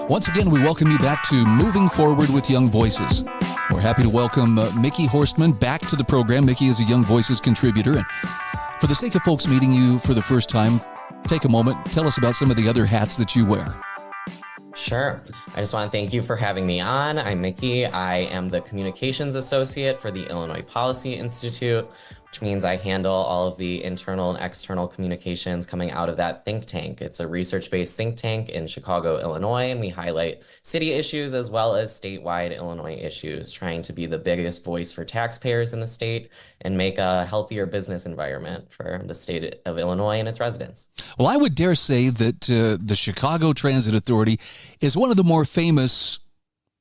Once again, we welcome you back to Moving Forward with Young Voices. We're happy to welcome Micky Horstman back to the program. Micky is a Young Voices contributor. And for the sake of folks meeting you for the first time, take a moment, tell us about some of the other hats that you wear. Sure. I just want to thank you for having me on. I'm Micky. I am the Communications Associate for the Illinois Policy Institute, which means I handle all of the internal and external communications coming out of that think tank. It's a research-based think tank in Chicago, Illinois, and we highlight city issues as well as statewide Illinois issues, trying to be the biggest voice for taxpayers in the state and make a healthier business environment for the state of Illinois and its residents. Well, I would dare say that the Chicago Transit Authority is one of the more famous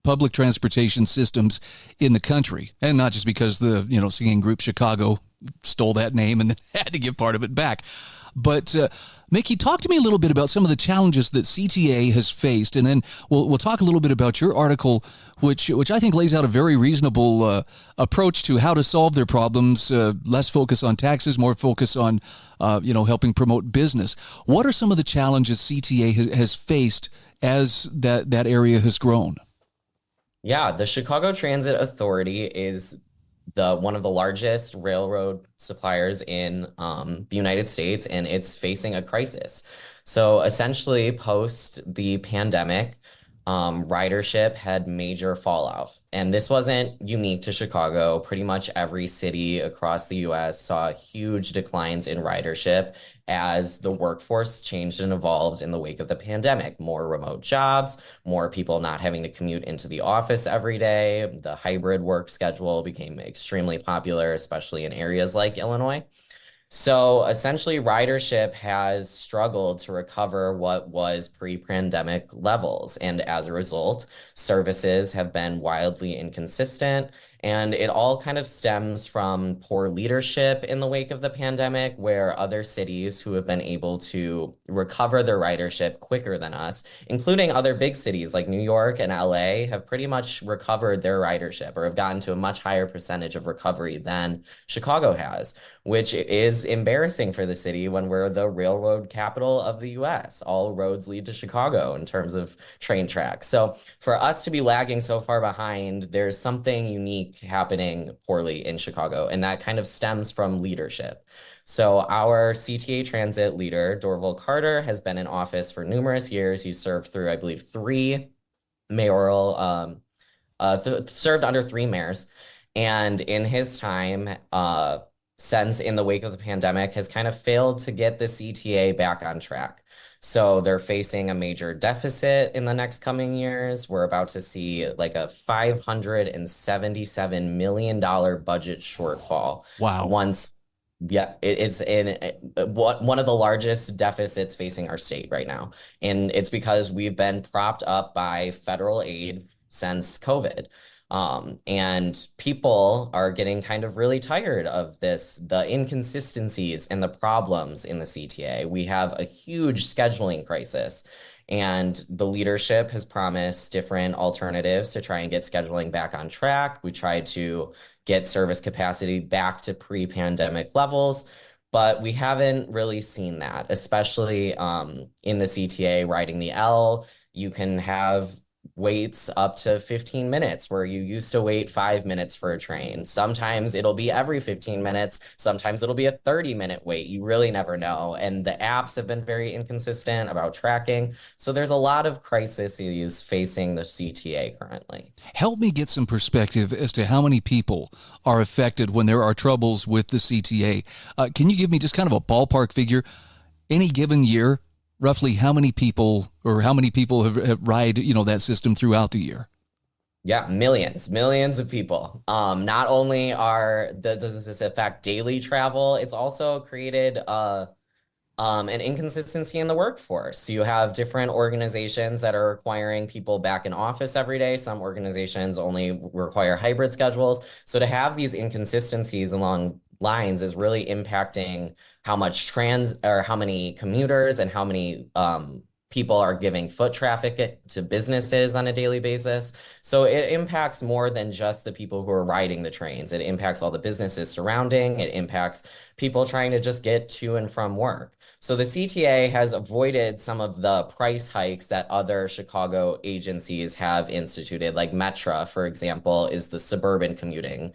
public transportation systems in the country, and not just because the singing group Chicago stole that name and had to give part of it back. But Micky, talk to me a little bit about some of the challenges that CTA has faced, and then we'll talk a little bit about your article, which I think lays out a very reasonable approach to how to solve their problems. Less focus on taxes, more focus on helping promote business. What are some of the challenges CTA has faced as that area has grown? Yeah, the Chicago Transit Authority is one of the largest railroad suppliers in the United States, and it's facing a crisis. So essentially, post the pandemic, ridership had major fallout. And this wasn't unique to Chicago. Pretty much every city across the U.S. saw huge declines in ridership as the workforce changed and evolved in the wake of the pandemic. More remote jobs, more people not having to commute into the office every day. The hybrid work schedule became extremely popular, especially in areas like Illinois. So essentially, ridership has struggled to recover what was pre-pandemic levels. And as a result, services have been wildly inconsistent. And it all kind of stems from poor leadership in the wake of the pandemic, where other cities who have been able to recover their ridership quicker than us, including other big cities like New York and LA, have pretty much recovered their ridership or have gotten to a much higher percentage of recovery than Chicago has, which is embarrassing for the city when we're the railroad capital of the US. All roads lead to Chicago in terms of train tracks. So for us to be lagging so far behind, there's something unique happening poorly in Chicago, and that kind of stems from leadership. So our CTA transit leader, Dorval Carter, has been in office for numerous years. He served through, I believe, served under three mayors. And in his time, since in the wake of the pandemic, has kind of failed to get the CTA back on track. So they're facing a major deficit in the next coming years. We're about to see like a $577 million budget shortfall. Wow. It's one of the largest deficits facing our state right now. And it's because we've been propped up by federal aid since COVID. And people are getting kind of really tired of the inconsistencies and the problems in the CTA. We have a huge scheduling crisis, and the leadership has promised different alternatives to try and get scheduling back on track. We tried to get service capacity back to pre-pandemic levels, but we haven't really seen that, especially in the CTA riding the L. You can have waits up to 15 minutes where you used to wait 5 minutes for a train. Sometimes it'll be every 15 minutes. Sometimes it'll be a 30-minute wait. You really never know. And the apps have been very inconsistent about tracking. So there's a lot of crises facing the CTA currently. Help me get some perspective as to how many people are affected when there are troubles with the CTA. Can you give me just kind of a ballpark figure? Any given year, roughly how many people have ride, that system throughout the year? Yeah, millions of people. Not only does this affect daily travel, it's also created an inconsistency in the workforce. You have different organizations that are requiring people back in office every day. Some organizations only require hybrid schedules. So to have these inconsistencies along lines is really impacting how many commuters and how many People are giving foot traffic to businesses on a daily basis. So it impacts more than just the people who are riding the trains. It impacts all the businesses surrounding. It impacts people trying to just get to and from work. So the CTA has avoided some of the price hikes that other Chicago agencies have instituted, like Metra, for example, is the suburban commuting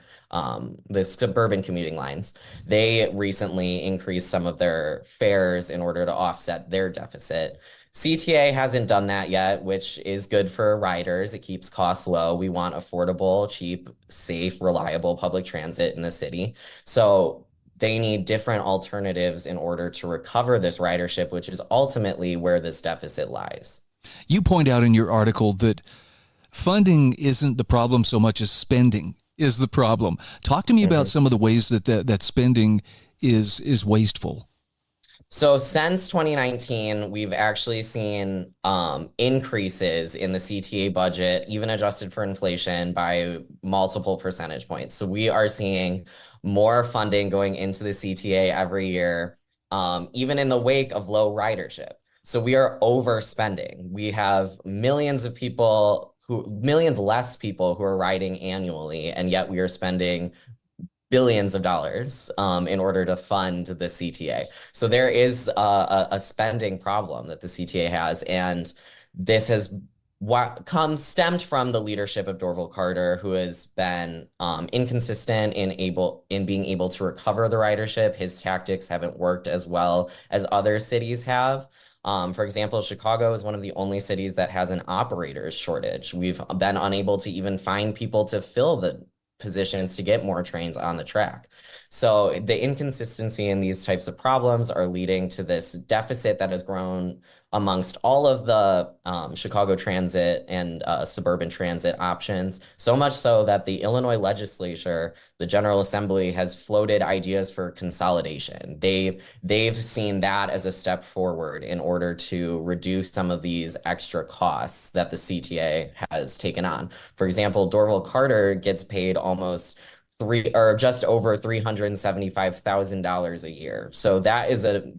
lines. They recently increased some of their fares in order to offset their deficit. CTA hasn't done that yet, which is good for riders. It keeps costs low. We want affordable, cheap, safe, reliable public transit in the city. So they need different alternatives in order to recover this ridership, which is ultimately where this deficit lies. You point out in your article that funding isn't the problem so much as spending is the problem. Talk to me about some of the ways that spending is wasteful. So since 2019, we've actually seen increases in the CTA budget, even adjusted for inflation, by multiple percentage points. So we are seeing more funding going into the CTA every year, even in the wake of low ridership. So we are overspending. We have millions less people who are riding annually, and yet we are spending billions of dollars in order to fund the CTA. So there is a spending problem that the CTA has, and this has stemmed from the leadership of Dorval Carter, who has been inconsistent in being able to recover the ridership. His tactics haven't worked as well as other cities have. For example, Chicago is one of the only cities that has an operators shortage. We've been unable to even find people to fill the positions to get more trains on the track. So the inconsistency in these types of problems are leading to this deficit that has grown amongst all of the Chicago transit and suburban transit options, so much so that the Illinois legislature, the General Assembly, has floated ideas for consolidation. They've seen that as a step forward in order to reduce some of these extra costs that the CTA has taken on. For example, Dorval Carter gets paid almost just over $375,000 a year. So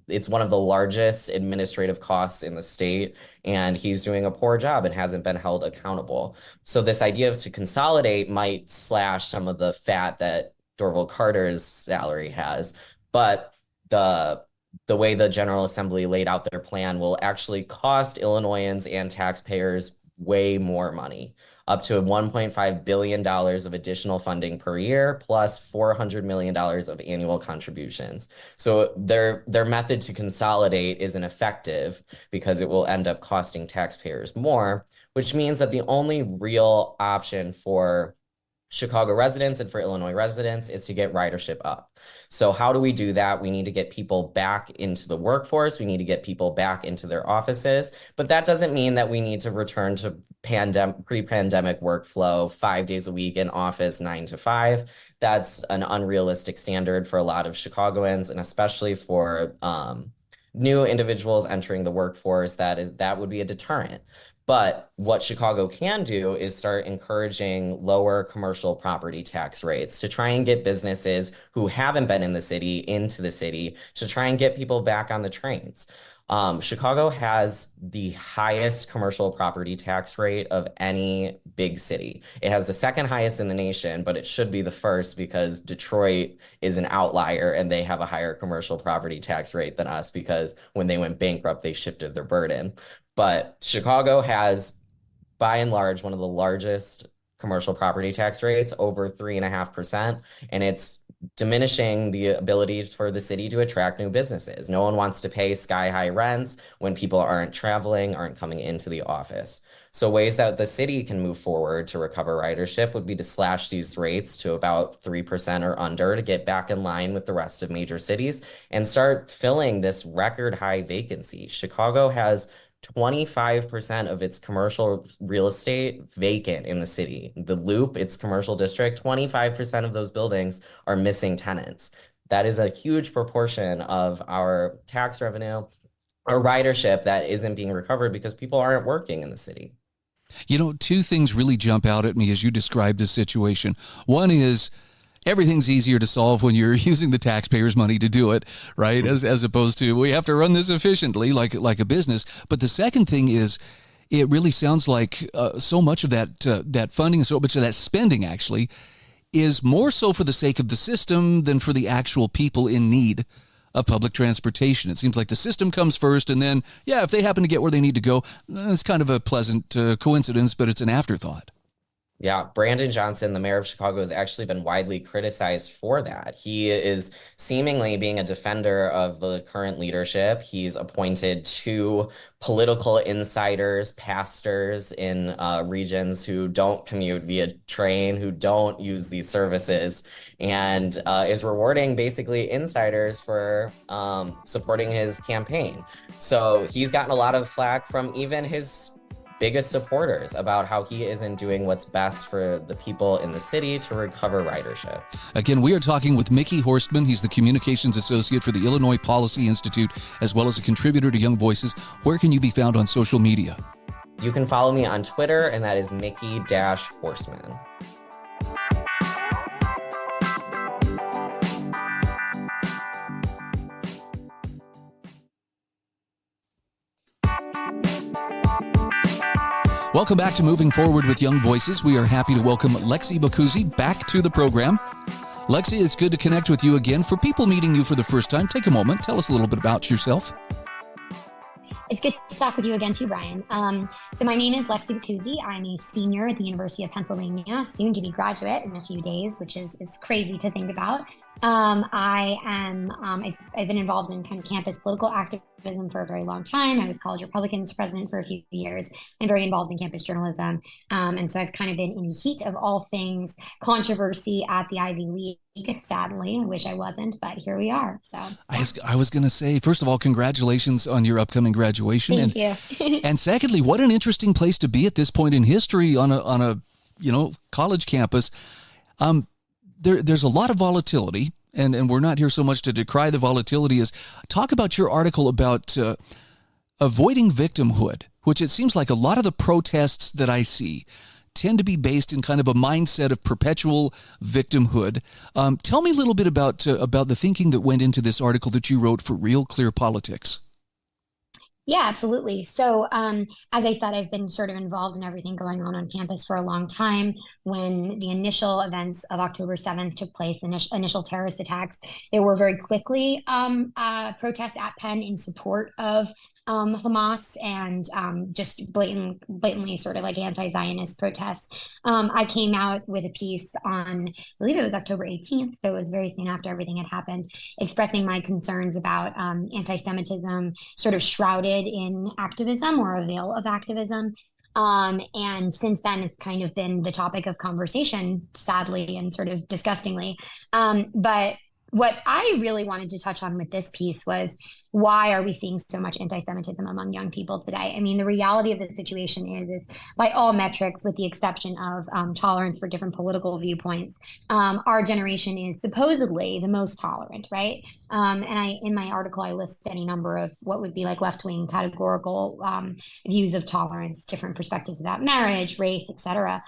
it's one of the largest administrative costs in the state, and he's doing a poor job and hasn't been held accountable. So this idea of to consolidate might slash some of the fat that Dorval Carter's salary has, but the way the General Assembly laid out their plan will actually cost Illinoisans and taxpayers way more money, up to $1.5 billion of additional funding per year, plus $400 million of annual contributions. So their method to consolidate isn't effective because it will end up costing taxpayers more, which means that the only real option for Chicago residents and for Illinois residents is to get ridership up. So how do we do that? We need to get people back into the workforce. We need to get people back into their offices. But that doesn't mean that we need to return to pre-pandemic workflow, 5 days a week in office, 9 to 5. That's an unrealistic standard for a lot of Chicagoans, and especially for new individuals entering the workforce. That would be a deterrent. But what Chicago can do is start encouraging lower commercial property tax rates to try and get businesses who haven't been in the city into the city, to try and get people back on the trains. Chicago has the highest commercial property tax rate of any big city. It has the second highest in the nation, but it should be the first because Detroit is an outlier and they have a higher commercial property tax rate than us because when they went bankrupt, they shifted their burden. But Chicago has, by and large, one of the largest commercial property tax rates, over 3.5%, and it's diminishing the ability for the city to attract new businesses. No one wants to pay sky-high rents when people aren't traveling, aren't coming into the office. So ways that the city can move forward to recover ridership would be to slash these rates to about 3% or under to get back in line with the rest of major cities and start filling this record high vacancy. Chicago has 25% of its commercial real estate vacant in the city. The Loop, its commercial district, 25% of those buildings are missing tenants. That is a huge proportion of our tax revenue or ridership that isn't being recovered because people aren't working in the city. You know, two things really jump out at me as you describe this situation. One is everything's easier to solve when you're using the taxpayers' money to do it, right? As opposed to we have to run this efficiently like a business. But the second thing is, it really sounds like so much of that funding and so much of that spending actually is more so for the sake of the system than for the actual people in need of public transportation. It seems like the system comes first, and then, if they happen to get where they need to go, it's kind of a pleasant coincidence, but it's an afterthought. Yeah, Brandon Johnson, the mayor of Chicago, has actually been widely criticized for that. He is seemingly being a defender of the current leadership. He's appointed two political insiders, pastors in regions who don't commute via train, who don't use these services, and is rewarding basically insiders for supporting his campaign. So he's gotten a lot of flack from even his biggest supporters about how he isn't doing what's best for the people in the city to recover ridership. Again, we are talking with Micky Horstman. He's the Communications Associate for the Illinois Policy Institute, as well as a contributor to Young Voices. Where can you be found on social media? You can follow me on Twitter, and that is Micky-Horstman. Welcome back to Moving Forward with Young Voices. We are happy to welcome Lexi Boccuzzi back to the program. Lexi, it's good to connect with you again. For people meeting you for the first time, take a moment. Tell us a little bit about yourself. It's good to talk with you again too, Brian. So my name is Lexi Boccuzzi. I'm a senior at the University of Pennsylvania, soon to be graduate in a few days, which is crazy to think about. I've been involved in kind of campus political activism for a very long time. I was college Republicans president for a few years. I'm very involved in campus journalism. And so I've kind of been in the heat of all things controversy at the Ivy League. Sadly, I wish I wasn't, but here we are. So I was going to say, first of all, congratulations on your upcoming graduation. Thank you. And secondly, what an interesting place to be at this point in history on a college campus. There's a lot of volatility, and we're not here so much to decry the volatility as talk about your article about avoiding victimhood, which it seems like a lot of the protests that I see tend to be based in kind of a mindset of perpetual victimhood. Tell me a little bit about the thinking that went into this article that you wrote for Real Clear Politics. Yeah, absolutely. So as I said, I've been sort of involved in everything going on campus for a long time. When the initial events of October 7th took place, initial terrorist attacks, there were very quickly protests at Penn in support of Hamas and just blatantly sort of like anti-Zionist protests. I came out with a piece on, I believe it was October 18th, so it was very soon after everything had happened, expressing my concerns about anti-Semitism sort of shrouded in activism or a veil of activism. And since then, it's kind of been the topic of conversation, sadly and sort of disgustingly. But what I really wanted to touch on with this piece was, why are we seeing so much anti-Semitism among young people today? I mean, the reality of the situation is by all metrics, with the exception of tolerance for different political viewpoints, our generation is supposedly the most tolerant, right? And in my article, I list any number of what would be like left-wing categorical views of tolerance, different perspectives about marriage, race, etc.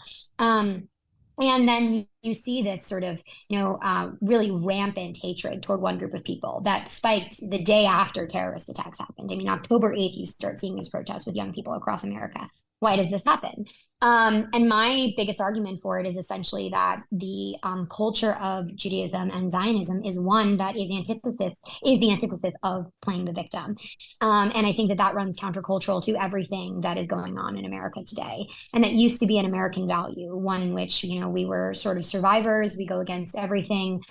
And then you see this sort of, really rampant hatred toward one group of people that spiked the day after terrorist attacks happened. I mean, October 8th, you start seeing these protests with young people across America. Why does this happen? And my biggest argument for it is essentially that the culture of Judaism and Zionism is one that is the antithesis of playing the victim. And I think that runs countercultural to everything that is going on in America today. And that used to be an American value, one in which, we were sort of survivors. We go against everything.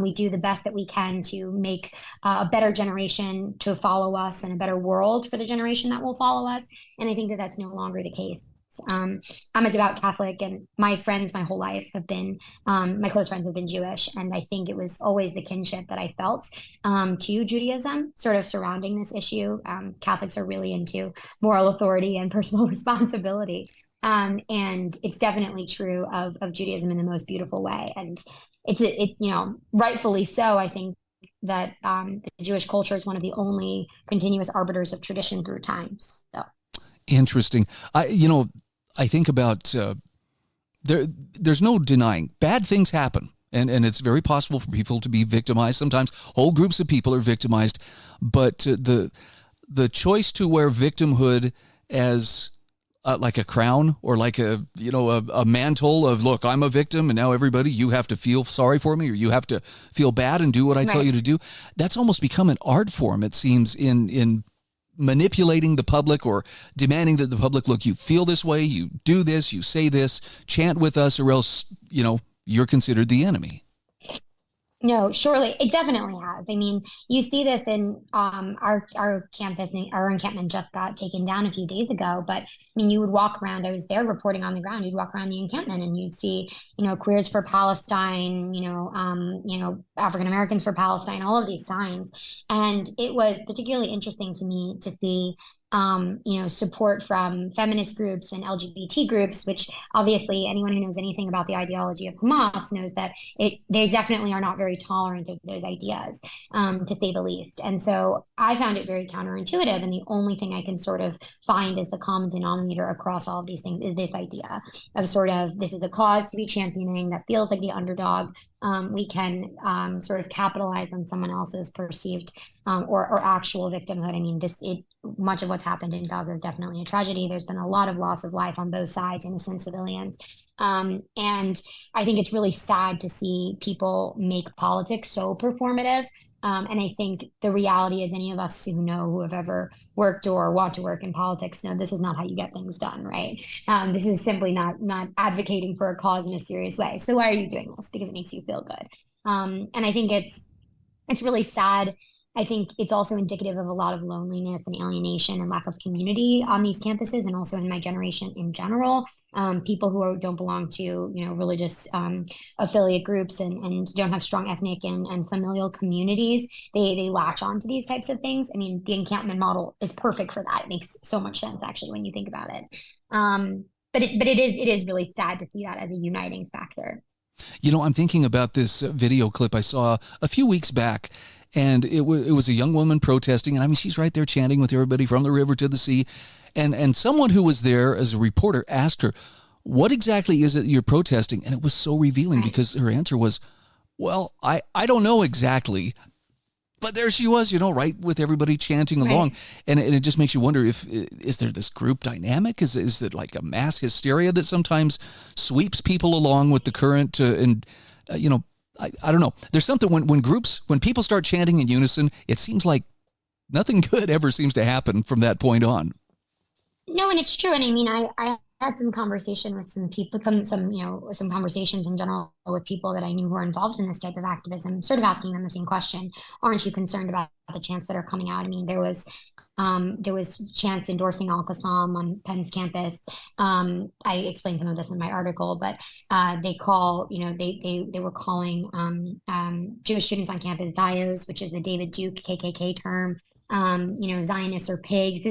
We do the best that we can to make a better generation to follow us and a better world for the generation that will follow us. And I think that that's no longer the case. I'm a devout Catholic, and my friends my whole life have been, my close friends have been Jewish. And I think it was always the kinship that I felt to Judaism sort of surrounding this issue. Catholics are really into moral authority and personal responsibility. And it's definitely true of Judaism in the most beautiful way. And it's rightfully so. I think that the Jewish culture is one of the only continuous arbiters of tradition through time. So interesting. I think about there's no denying bad things happen And it's very possible for people to be victimized. Sometimes whole groups of people are victimized, but the choice to wear victimhood as like a crown or like a mantle of, look, I'm a victim and now everybody, you have to feel sorry for me or you have to feel bad and do what I tell you to do. That's almost become an art form, it seems, in manipulating the public or demanding that the public, look, you feel this way, you do this, you say this, chant with us, or else, you're considered the enemy. No, surely it definitely has. I mean, you see this in our campus. Our encampment just got taken down a few days ago, but I mean, you would walk around. I was there reporting on the ground. You'd walk around the encampment and you'd see, queers for Palestine, African Americans for Palestine, all of these signs. And it was particularly interesting to me to see support from feminist groups and LGBT groups, which obviously anyone who knows anything about the ideology of Hamas knows that they definitely are not very tolerant of those ideas, to say the least. And so I found it very counterintuitive. And the only thing I can sort of find as the common denominator across all of these things is this idea of sort of, this is a cause to be championing that feels like the underdog. We can sort of capitalize on someone else's perceived or actual victimhood. I mean, much of what's happened in Gaza is definitely a tragedy. There's been a lot of loss of life on both sides, innocent civilians. And I think it's really sad to see people make politics so performative. And I think the reality is, any of us who have ever worked or want to work in politics know this is not how you get things done, right? This is simply not advocating for a cause in a serious way. So why are you doing this? Because it makes you feel good. And I think it's really sad. I think it's also indicative of a lot of loneliness and alienation and lack of community on these campuses, and also in my generation in general. People who don't belong to, religious affiliate groups and don't have strong ethnic and familial communities, they latch onto these types of things. I mean, the encampment model is perfect for that. It makes so much sense, actually, when you think about it. But it is really sad to see that as a uniting factor. I'm thinking about this video clip I saw a few weeks back. And it was a young woman protesting. And I mean, she's right there chanting with everybody from the river to the sea. And someone who was there as a reporter asked her, what exactly is it you're protesting? And it was so revealing because her answer was, well, I don't know exactly. But there she was, right with everybody chanting along. And it just makes you wonder, is there this group dynamic? Is it like a mass hysteria that sometimes sweeps people along with the current? I don't know. There's something when people start chanting in unison, it seems like nothing good ever seems to happen from that point on. No, and it's true. And I mean, I had some conversation with some people, some conversations in general with people that I knew who were involved in this type of activism, sort of asking them the same question. Aren't you concerned about the chants that are coming out? I mean, there was chants endorsing Al-Qassam on Penn's campus. I explained some of this in my article, but they were calling Jewish students on campus Zios, which is the David Duke KKK term. Zionists or pigs.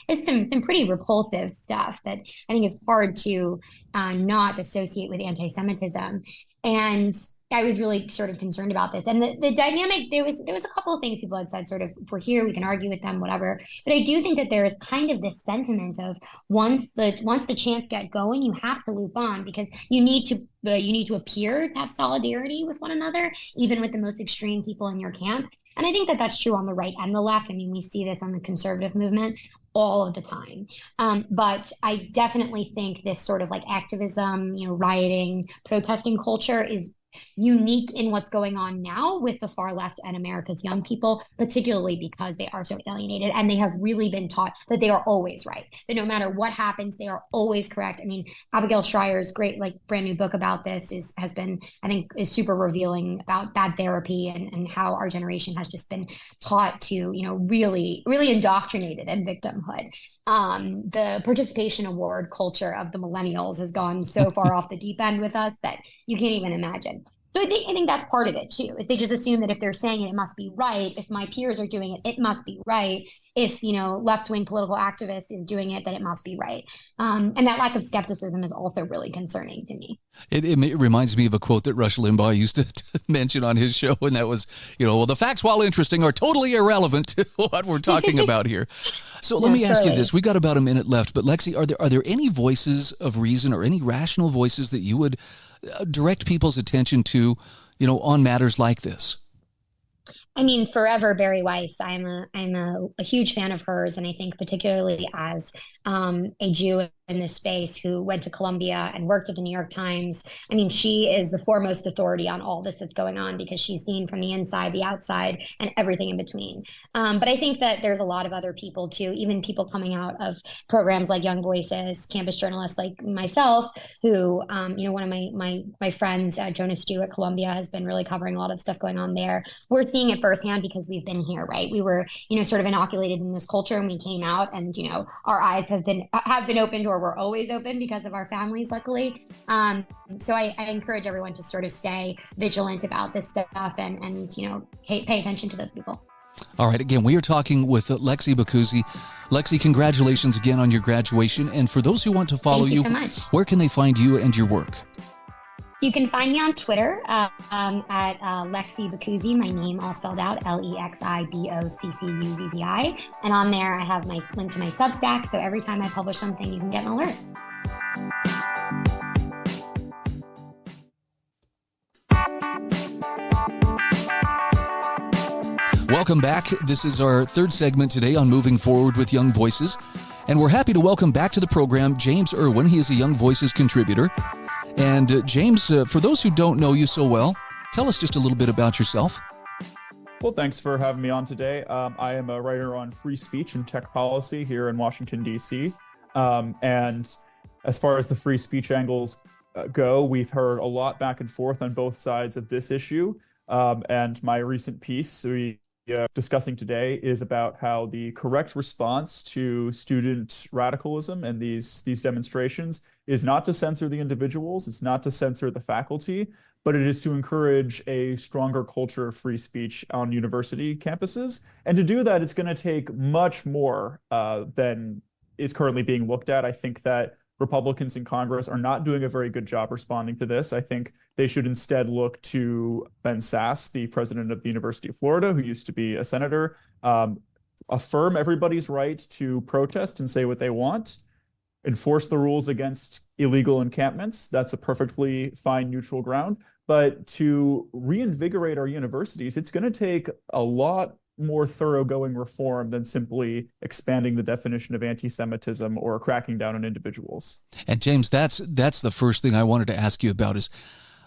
It's some pretty repulsive stuff that I think is hard to not associate with anti-Semitism. And I was really sort of concerned about this. And the dynamic, there was a couple of things people had said, sort of, if we're here, we can argue with them, whatever. But I do think that there is kind of this sentiment of once the chants get going, you have to loop on, because you need to appear to have solidarity with one another, even with the most extreme people in your camp. And I think that that's true on the right and the left. I mean, we see this on the conservative movement all of the time. But I definitely think this sort of like activism, rioting, protesting culture is unique in what's going on now with the far left and America's young people, particularly because they are so alienated and they have really been taught that they are always right, that no matter what happens, they are always correct. I mean, Abigail Schreier's great, brand new book about this is super revealing about bad therapy and how our generation has just been taught to, really, really indoctrinated in victimhood. The participation award culture of the millennials has gone so far off the deep end with us that you can't even imagine. So I think that's part of it too. Is they just assume that if they're saying it, it must be right. If my peers are doing it, it must be right. If left-wing political activist is doing it, then it must be right. And that lack of skepticism is also really concerning to me. It reminds me of a quote that Rush Limbaugh used to mention on his show, and that was, well, the facts, while interesting, are totally irrelevant to what we're talking about here. So let me ask you this. We got about a minute left, but Lexi, are there any voices of reason or any rational voices that you would direct people's attention to, on matters like this? I mean, forever Barry Weiss. I'm a huge fan of hers, and I think particularly as a Jew in this space who went to Columbia and worked at the New York Times. I mean, she is the foremost authority on all this that's going on because she's seen from the inside, the outside, and everything in between. But I think that there's a lot of other people too, even people coming out of programs like Young Voices, campus journalists like myself, who, one of my friends, Jonas Stew at Columbia, has been really covering a lot of stuff going on there. We're seeing it firsthand because we've been here, right? We were, sort of inoculated in this culture, and we came out, and our eyes have been opened, or we're always open because of our families, luckily. So I encourage everyone to sort of stay vigilant about this stuff and pay attention to those people. All right. Again, we are talking with Lexi Boccuzzi. Lexi, congratulations again on your graduation. And for those who want to follow Thank you so much. Where can they find you and your work? You can find me on Twitter at Lexi Boccuzzi, my name all spelled out, LexiBoccuzzi. And on there, I have my link to my Substack. So every time I publish something, you can get an alert. Welcome back. This is our third segment today on Moving Forward with Young Voices. And we're happy to welcome back to the program James Erwin. He is a Young Voices contributor. And James, for those who don't know you so well, tell us just a little bit about yourself. Well, thanks for having me on today. I am a writer on free speech and tech policy here in Washington, D.C. And as far as the free speech angles go, we've heard a lot back and forth on both sides of this issue. And my recent piece we discussing today is about how the correct response to student radicalism and these demonstrations is not to censor the individuals, it's not to censor the faculty, but it is to encourage a stronger culture of free speech on university campuses. And to do that, it's going to take much more than is currently being looked at. I think that Republicans in Congress are not doing a very good job responding to this. I think they should instead look to Ben Sasse, the president of the University of Florida, who used to be a senator, affirm everybody's right to protest and say what they want, enforce the rules against illegal encampments. That's a perfectly fine neutral ground. But to reinvigorate our universities, it's going to take a lot more thoroughgoing reform than simply expanding the definition of anti-Semitism or cracking down on individuals. And James, that's the first thing I wanted to ask you about is,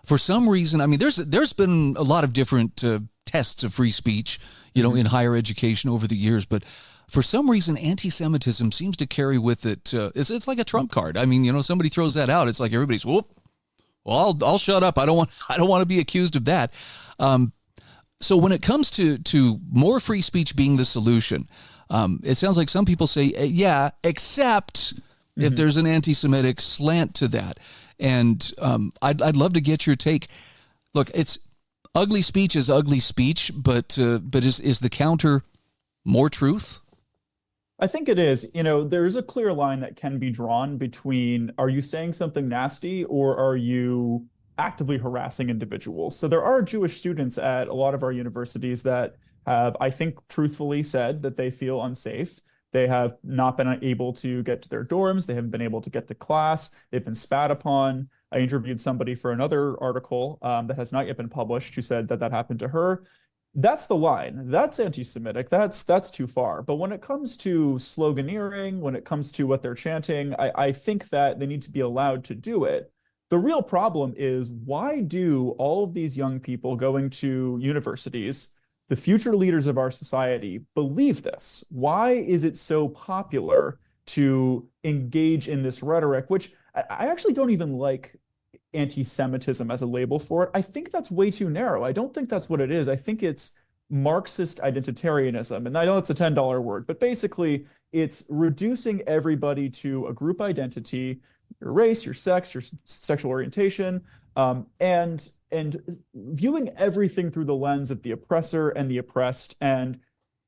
for some reason, I mean, there's been a lot of different tests of free speech, in higher education over the years, but for some reason, anti-Semitism seems to carry with it. It's like a trump card. I mean, somebody throws that out, it's like everybody's whoop. Well, I'll shut up. I don't want to be accused of that. So when it comes to more free speech being the solution, it sounds like some people say, yeah, except if there's an anti-Semitic slant to that. And I'd love to get your take. Look, it's ugly speech is ugly speech, but is the counter more truth? I think it is. There's a clear line that can be drawn between, are you saying something nasty or are you actively harassing individuals? So there are Jewish students at a lot of our universities that have, I think, truthfully said that they feel unsafe. They have not been able to get to their dorms. They haven't been able to get to class. They've been spat upon. I interviewed somebody for another article that has not yet been published who said that happened to her. That's the line. That's anti-Semitic. That's too far. But when it comes to sloganeering, when it comes to what they're chanting, I think that they need to be allowed to do it. The real problem is, why do all of these young people going to universities, the future leaders of our society, believe this? Why is it so popular to engage in this rhetoric, which I actually don't even like anti-Semitism as a label for it? I think that's way too narrow. I don't think that's what it is. I think it's Marxist identitarianism. And I know it's a $10 word, but basically it's reducing everybody to a group identity, your race, your sex, your sexual orientation, and viewing everything through the lens of the oppressor and the oppressed, and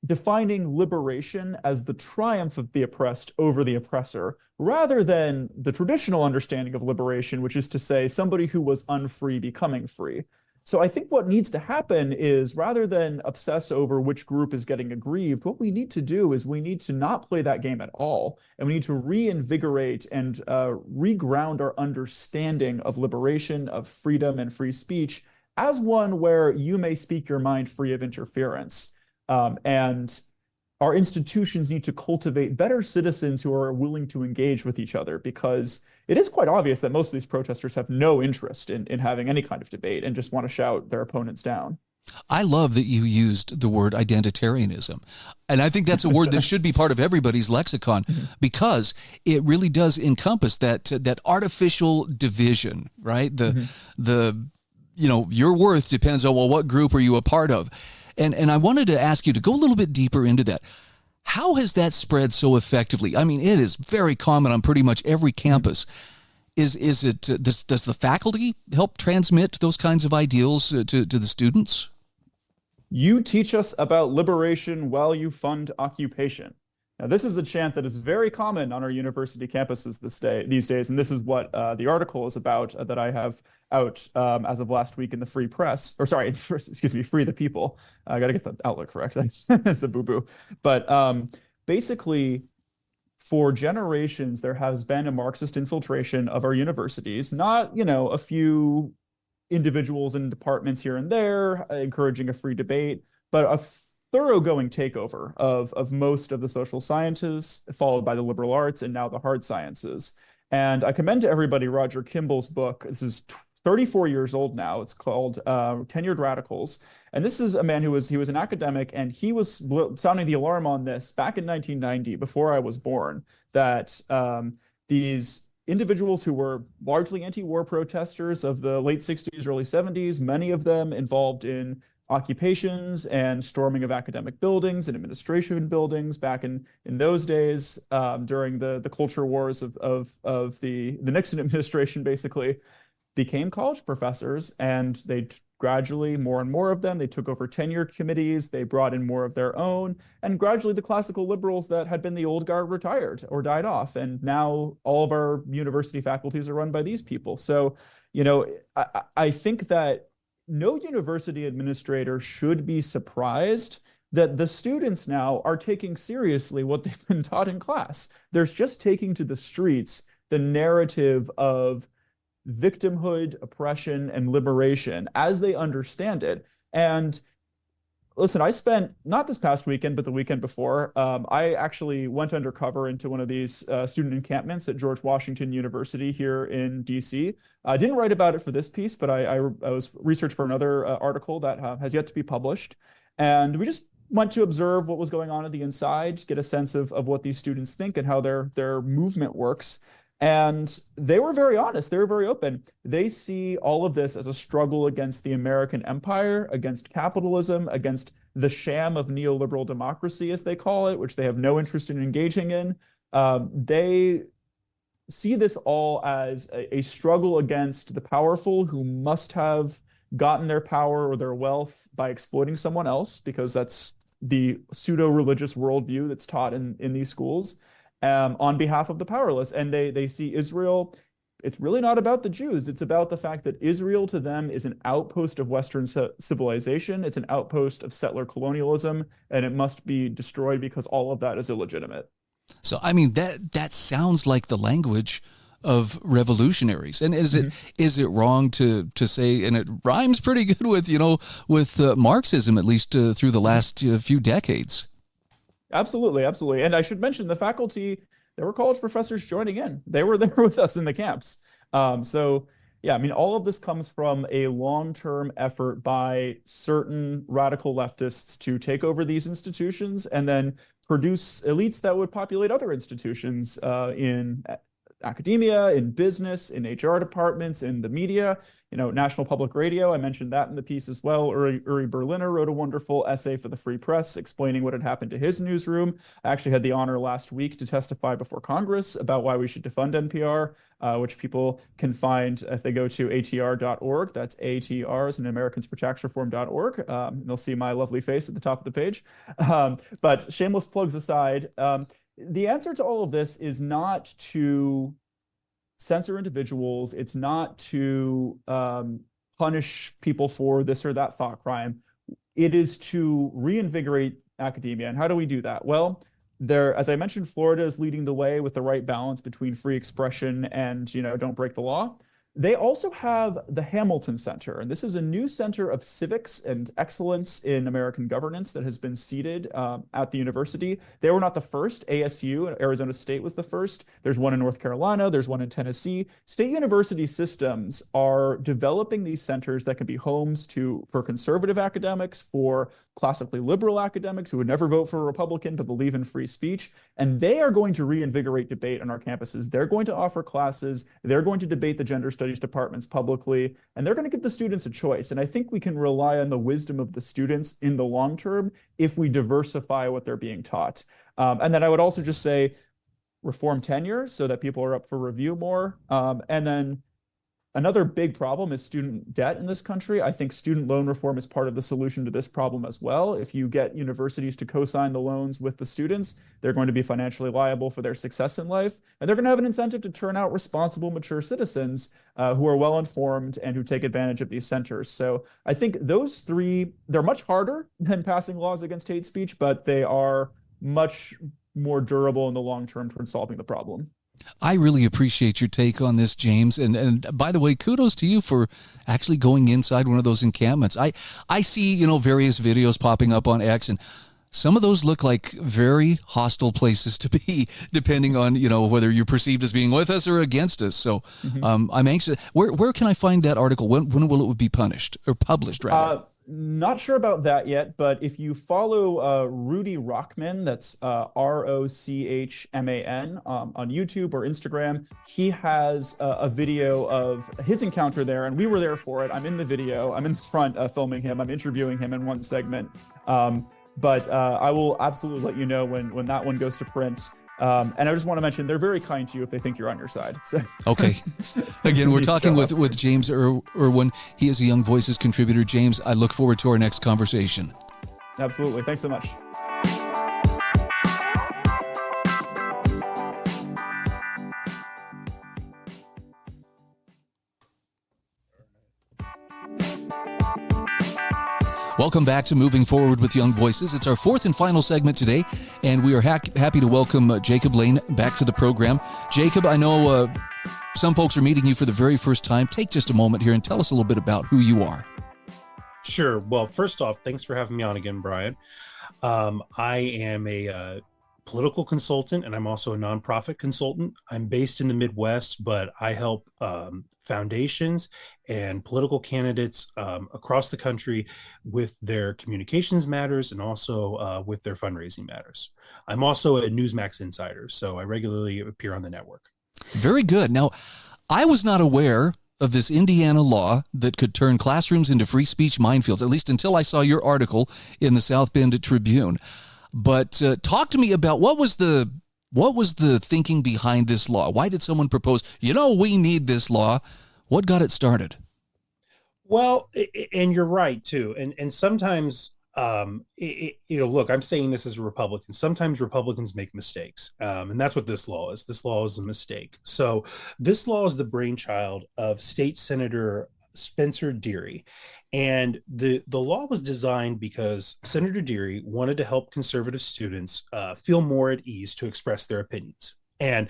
defining liberation as the triumph of the oppressed over the oppressor, rather than the traditional understanding of liberation, which is to say somebody who was unfree becoming free. So I think what needs to happen is, rather than obsess over which group is getting aggrieved, what we need to do is we need to not play that game at all. And we need to reinvigorate and reground our understanding of liberation, of freedom and free speech as one where you may speak your mind free of interference. And our institutions need to cultivate better citizens who are willing to engage with each other, because it is quite obvious that most of these protesters have no interest in having any kind of debate and just want to shout their opponents down. I love that you used the word identitarianism. And I think that's a word that should be part of everybody's lexicon, because it really does encompass that artificial division, right? The your worth depends on, well, what group are you a part of? And I wanted to ask you to go a little bit deeper into that. How has that spread so effectively? I mean, it is very common on pretty much every campus. Does the faculty help transmit those kinds of ideals to the students? You teach us about liberation while you fund occupation. Now, this is a chant that is very common on our university campuses these days, and this is what the article is about that I have out as of last week in the Free Press, or sorry, excuse me, Free the People. I got to get the outlook correct. It's a boo-boo. But basically, for generations, there has been a Marxist infiltration of our universities, not, a few individuals and departments here and there encouraging a free debate, but a thoroughgoing takeover of most of the social sciences, followed by the liberal arts and now the hard sciences. And I commend to everybody Roger Kimball's book. This is 34 years old now. It's called Tenured Radicals. And this is a man he was an academic, and he was sounding the alarm on this back in 1990, before I was born, that these individuals who were largely anti-war protesters of the late 60s, early 70s, many of them involved in occupations and storming of academic buildings and administration buildings back in those days, during the culture wars of the Nixon administration, basically, became college professors, and they gradually, more and more of them, they took over tenure committees, they brought in more of their own, and gradually the classical liberals that had been the old guard retired or died off, and now all of our university faculties are run by these people. So, I think that no university administrator should be surprised that the students now are taking seriously what they've been taught in class. They're just taking to the streets the narrative of victimhood, oppression, and liberation as they understand it. And listen, I spent, not this past weekend, but the weekend before, I actually went undercover into one of these student encampments at George Washington University here in DC. I didn't write about it for this piece, but I was research for another article that has yet to be published. And we just went to observe what was going on the inside, get a sense of what these students think and how their movement works. And they were very honest. They were very open. They see all of this as a struggle against the American empire, against capitalism, against the sham of neoliberal democracy, as they call it, which they have no interest in engaging in. They see this all as a struggle against the powerful, who must have gotten their power or their wealth by exploiting someone else, because that's the pseudo-religious worldview that's taught in these schools. On behalf of the powerless. And they see Israel, it's really not about the Jews. It's about the fact that Israel to them is an outpost of Western civilization. It's an outpost of settler colonialism, and it must be destroyed because all of that is illegitimate. So, I mean, that sounds like the language of revolutionaries. And is it wrong to say, and it rhymes pretty good with Marxism, at least through the last few decades? Absolutely, absolutely. And I should mention the faculty, there were college professors joining in. They were there with us in the camps. So yeah, I mean, all of this comes from a long-term effort by certain radical leftists to take over these institutions and then produce elites that would populate other institutions in academia, in business, in HR departments, in the media, National Public Radio. I mentioned that in the piece as well. Uri Berliner wrote a wonderful essay for the Free Press explaining what had happened to his newsroom. I actually had the honor last week to testify before Congress about why we should defund NPR, which people can find if they go to atr.org. That's ATR as in AmericansForTaxReform.org. They'll see my lovely face at the top of the page. But shameless plugs aside, the answer to all of this is not to censor individuals. It's not to punish people for this or that thought crime. It is to reinvigorate academia. And how do we do that? Well, as I mentioned, Florida is leading the way with the right balance between free expression and, don't break the law. They also have the Hamilton Center, and this is a new center of civics and excellence in American governance that has been seated at the university. They were not the first. ASU, Arizona State, was the first. There's one in North Carolina. There's one in Tennessee. State university systems are developing these centers that can be homes for conservative academics, for classically liberal academics who would never vote for a Republican but believe in free speech. And they are going to reinvigorate debate on our campuses. They're going to offer classes. They're going to debate the gender studies departments publicly, and they're going to give the students a choice. And I think we can rely on the wisdom of the students in the long term if we diversify what they're being taught. And then I would also just say reform tenure so that people are up for review more. And then another big problem is student debt in this country. I think student loan reform is part of the solution to this problem as well. If you get universities to co-sign the loans with the students, they're going to be financially liable for their success in life, and they're going to have an incentive to turn out responsible, mature citizens who are well-informed and who take advantage of these centers. So I think those three, they're much harder than passing laws against hate speech, but they are much more durable in the long term towards solving the problem. I really appreciate your take on this, James. And by the way, kudos to you for actually going inside one of those encampments. I see, various videos popping up on X, and some of those look like very hostile places to be, depending on, whether you're perceived as being with us or against us. So I'm anxious. Where can I find that article? When will it be published, rather? Not sure about that yet, but if you follow Rudy Rochman, that's Rochman on YouTube or Instagram, he has a video of his encounter there, and we were there for it. I'm in the video. I'm in the front filming him. I'm interviewing him in one segment. But I will absolutely let you know when that one goes to print. And I just want to mention, they're very kind to you if they think you're on your side. So. Okay. Again, we're talking with James Erwin. He is a Young Voices contributor. James, I look forward to our next conversation. Absolutely. Thanks so much. Welcome back to Moving Forward with Young Voices. It's our fourth and final segment today, and we are happy to welcome Jacob Lane back to the program. Jacob, I know some folks are meeting you for the very first time. Take just a moment here and tell us a little bit about who you are. Sure. Well, first off, thanks for having me on again, Brian. I am a political consultant, and I'm also a nonprofit consultant. I'm based in the Midwest, but I help foundations and political candidates across the country with their communications matters and also with their fundraising matters. I'm also a Newsmax insider, so I regularly appear on the network. Very good. Now, I was not aware of this Indiana law that could turn classrooms into free speech minefields, at least until I saw your article in the South Bend Tribune. But talk to me about what was the thinking behind this law? Why did someone propose, we need this law? What got it started? Well, and you're right, too. And sometimes, look, I'm saying this as a Republican. Sometimes Republicans make mistakes. And that's what this law is. This law is a mistake. So this law is the brainchild of State Senator Spencer Deary. And the law was designed because Senator Deary wanted to help conservative students feel more at ease to express their opinions. And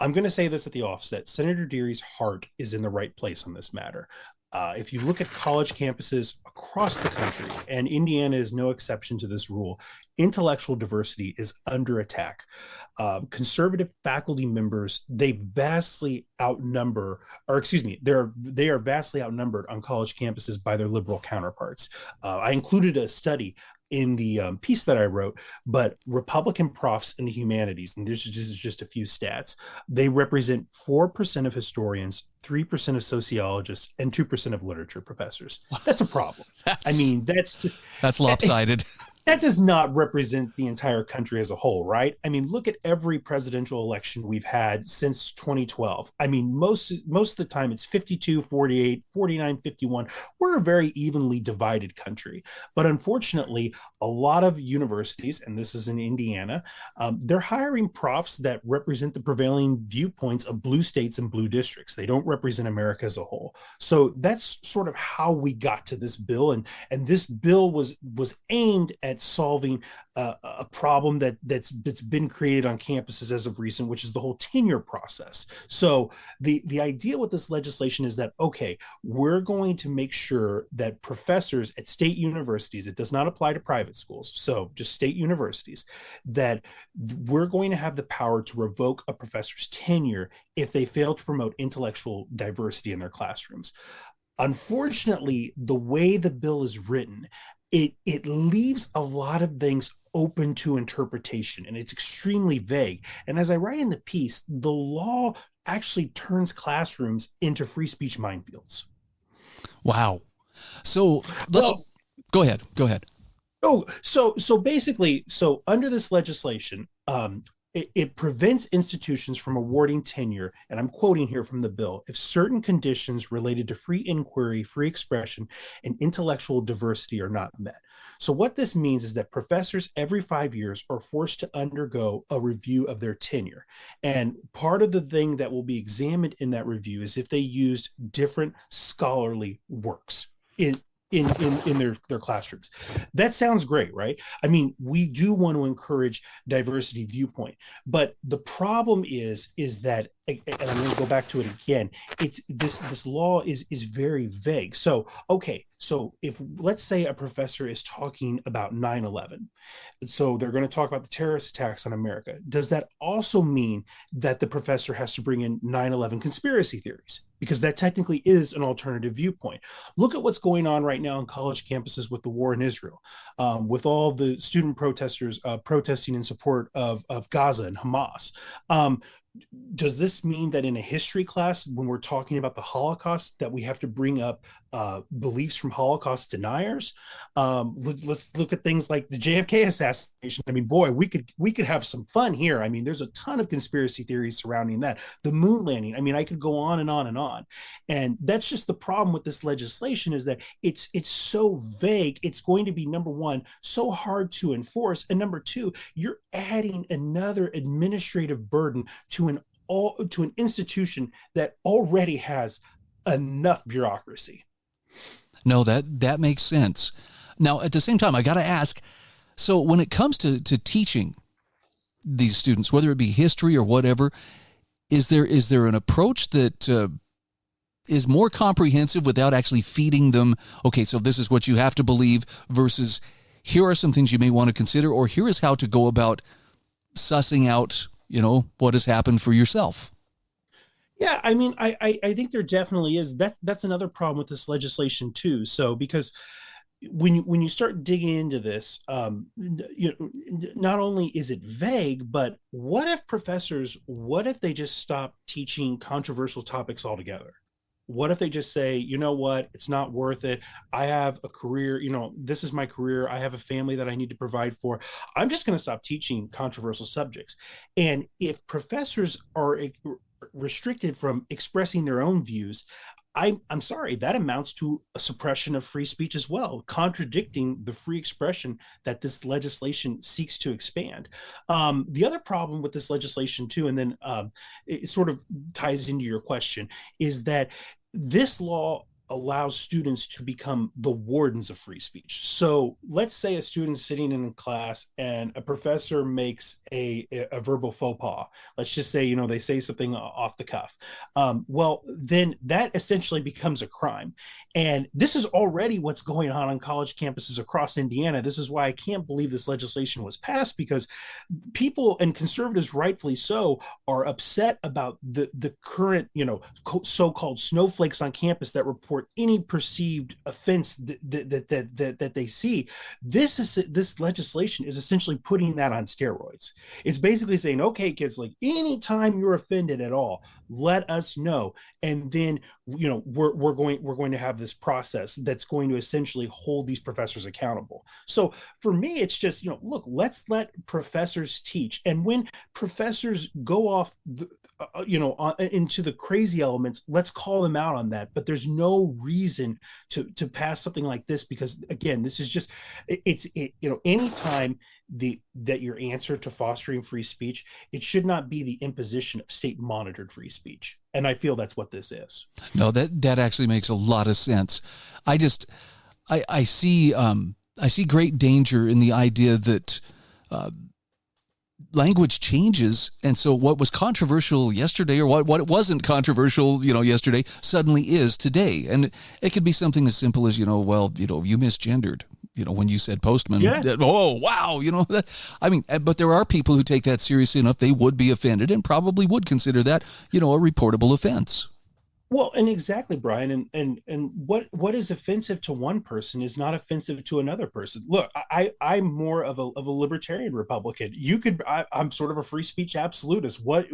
I'm going to say this at the offset. Senator Deary's heart is in the right place on this matter. If you look at college campuses across the country, and Indiana is no exception to this rule, intellectual diversity is under attack. Conservative faculty members, they are vastly outnumbered on college campuses by their liberal counterparts. I included a study in the piece that I wrote, but Republican profs in the humanities, and this is just a few stats, they represent 4% of historians, 3% of sociologists, and 2% of literature professors. That's a problem. That's lopsided. That does not represent the entire country as a whole, right? I mean, look at every presidential election we've had since 2012. I mean, most of the time it's 52, 48, 49, 51. We're a very evenly divided country. But unfortunately, a lot of universities, and this is in Indiana, they're hiring profs that represent the prevailing viewpoints of blue states and blue districts. They don't represent America as a whole. So that's sort of how we got to this bill. And this bill was aimed at solving a problem that's been created on campuses as of recent, which is the whole tenure process. So the idea with this legislation is that, okay, we're going to make sure that professors at state universities, it does not apply to private schools, so just state universities, that we're going to have the power to revoke a professor's tenure if they fail to promote intellectual diversity in their classrooms. Unfortunately, the way the bill is written, it leaves a lot of things open to interpretation, and it's extremely vague. And as I write in the piece, the law actually turns classrooms into free speech minefields. Wow. So go ahead. Oh, so basically, so under this legislation, it prevents institutions from awarding tenure, and I'm quoting here from the bill, if certain conditions related to free inquiry, free expression, and intellectual diversity are not met. So what this means is that professors every 5 years are forced to undergo a review of their tenure. And part of the thing that will be examined in that review is if they used different scholarly works in their classrooms. That sounds great, right? I mean, we do want to encourage diversity viewpoint, but the problem is that, and I'm going to go back to it again, it's this law is very vague. So okay, so if, let's say, a professor is talking about 9/11, so they're going to talk about the terrorist attacks on America, does that also mean that the professor has to bring in 9/11 conspiracy theories? Because that technically is an alternative viewpoint. Look at what's going on right now on college campuses with the war in Israel, with all the student protesters protesting in support of Gaza and Hamas. Does this mean that in a history class, when we're talking about the Holocaust, that we have to bring up beliefs from Holocaust deniers? Let's look at things like the JFK assassination. I mean, boy, we could have some fun here. I mean, there's a ton of conspiracy theories surrounding that. The moon landing. I mean, I could go on and on and on. And that's just the problem with this legislation, is that it's so vague. It's going to be, number one, so hard to enforce, and number two, you're adding another administrative burden to an institution that already has enough bureaucracy. No, that makes sense. Now, at the same time, I got to ask, so when it comes to teaching these students, whether it be history or whatever, is there an approach that is more comprehensive without actually feeding them, okay, so this is what you have to believe, versus here are some things you may want to consider, or here is how to go about sussing out, what has happened for yourself? Yeah, I mean, I think there definitely is. That's another problem with this legislation too. So because when you start digging into this, not only is it vague, but what if they just stop teaching controversial topics altogether? What if they just say, you know what, it's not worth it. I have a career, this is my career. I have a family that I need to provide for. I'm just going to stop teaching controversial subjects. And if professors are restricted from expressing their own views, I'm sorry, that amounts to a suppression of free speech as well, contradicting the free expression that this legislation seeks to expand. The other problem with this legislation too, and then it sort of ties into your question, is that this law allows students to become the wardens of free speech. So let's say a student's sitting in a class and a professor makes a verbal faux pas. Let's just say, they say something off the cuff. Well, then that essentially becomes a crime. And this is already what's going on college campuses across Indiana. This is why I can't believe this legislation was passed, because people, and conservatives rightfully so, are upset about the current, so-called snowflakes on campus that report any perceived offense that they see. This legislation is essentially putting that on steroids. It's basically saying, okay, kids, like, anytime you're offended at all, let us know, and then we're going to have this process that's going to essentially hold these professors accountable. So for me, it's just, look, let's let professors teach, and when professors go off into the crazy elements, let's call them out on that. But there's no no reason to pass something like this, because again, this is just anytime that your answer to fostering free speech, it should not be the imposition of state monitored free speech. And I feel that's what this is. No, that actually makes a lot of sense. I see great danger in the idea that language changes, and so what was controversial yesterday, or what it wasn't controversial, yesterday, suddenly is today. And it could be something as simple as, you misgendered. When you said postman, Yeah. Oh, wow, but there are people who take that seriously enough, they would be offended and probably would consider that, a reportable offense. Well, and exactly, Brian, and what is offensive to one person is not offensive to another person. Look, I'm more of a libertarian Republican. I'm sort of a free speech absolutist. What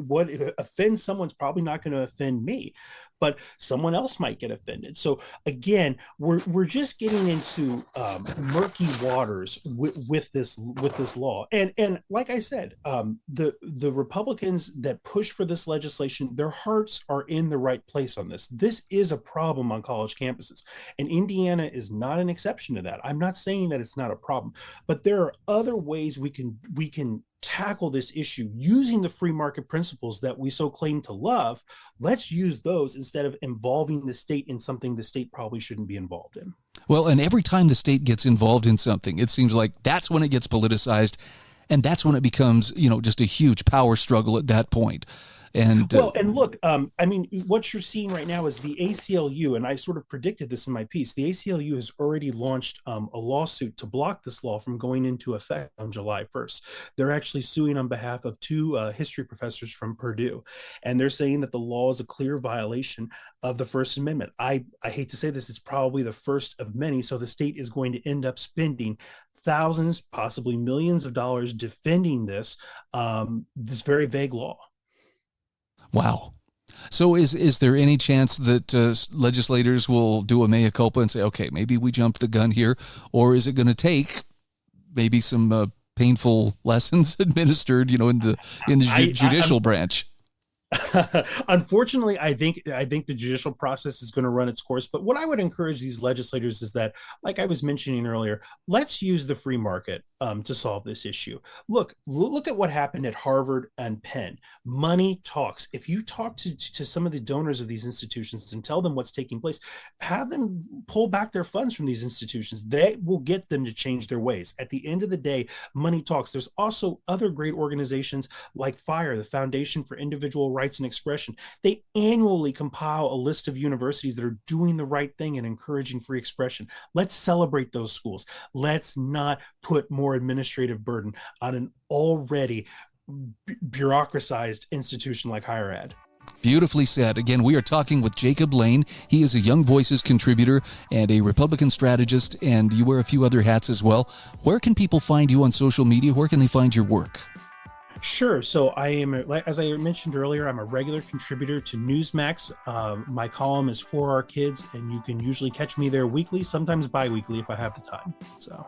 offends someone's probably not going to offend me, but someone else might get offended. So again, we're just getting into murky waters with this law. And like I said, the Republicans that push for this legislation, their hearts are in the right place on this. This is a problem on college campuses, and Indiana is not an exception to that. I'm not saying that it's not a problem, but there are other ways we can tackle this issue using the free market principles that we so claim to love. Let's use those instead of involving the state in something the state probably shouldn't be involved in. Well, and every time the state gets involved in something, it seems like that's when it gets politicized, and that's when it becomes, just a huge power struggle at that point. And and look, what you're seeing right now is the ACLU, and I sort of predicted this in my piece. The ACLU has already launched a lawsuit to block this law from going into effect on July 1st. They're actually suing on behalf of two history professors from Purdue, and they're saying that the law is a clear violation of the First Amendment. I hate to say this, it's probably the first of many. So the state is going to end up spending thousands, possibly millions of dollars defending this very vague law. Wow. So is there any chance that legislators will do a mea culpa and say, okay, maybe we jumped the gun here, or is it going to take maybe some painful lessons administered, in the judicial branch? Unfortunately, I think the judicial process is going to run its course. But what I would encourage these legislators is that, like I was mentioning earlier, let's use the free market to solve this issue. Look at what happened at Harvard and Penn. Money talks. If you talk to some of the donors of these institutions and tell them what's taking place, have them pull back their funds from these institutions. They will get them to change their ways. At the end of the day, money talks. There's also other great organizations like FIRE, the Foundation for Individual Rights and Expression. They annually compile a list of universities that are doing the right thing and encouraging free expression. Let's celebrate those schools. Let's not put more administrative burden on an already bureaucratized institution like higher ed. Beautifully said. Again, we are talking with Jacob Lane. He is a Young Voices contributor and a Republican strategist, and you wear a few other hats as well. Where can people find you on social media? Where can they find your work? Sure. So I am, as I mentioned earlier, I'm a regular contributor to Newsmax. My column is For Our Kids, and you can usually catch me there weekly, sometimes bi-weekly if I have the time. So.